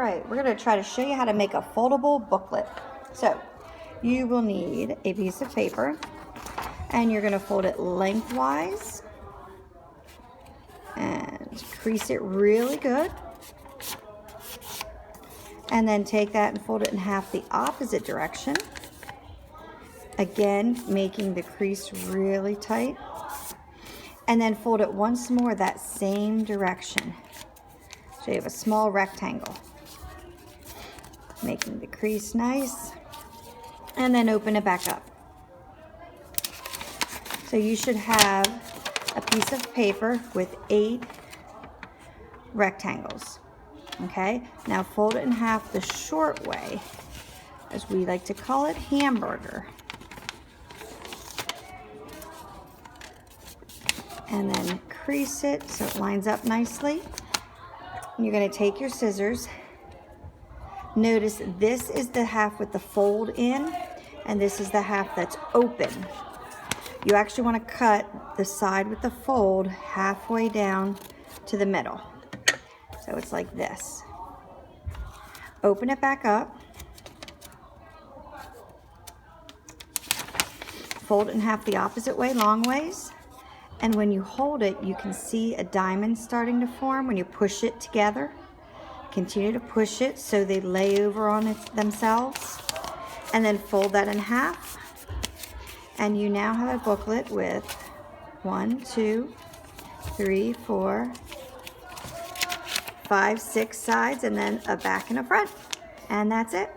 right, we're going to try to show you how to make a foldable booklet. So you will need a piece of paper, and you're going to fold it lengthwise and crease it really good. And then take that and fold it in half the opposite direction. Again, making the crease really tight. And then fold it once more that same direction. So you have a small rectangle. Making the crease nice. And then open it back up. So you should have a piece of paper with 8 rectangles. Okay, now fold it in half the short way, as we like to call it, hamburger. And then crease it so it lines up nicely. And you're going to take your scissors. Notice this is the half with the fold in, and this is the half that's open. You actually want to cut the side with the fold halfway down to the middle. So it's like this. Open it back up. Fold it in half the opposite way, long ways. And when you hold it, you can see a diamond starting to form when you push it together. Continue to push it so they lay over on it themselves. And then fold that in half. And you now have a booklet with 1, 2, 3, 4, 5, 6 sides, and then a back and a front. And that's it.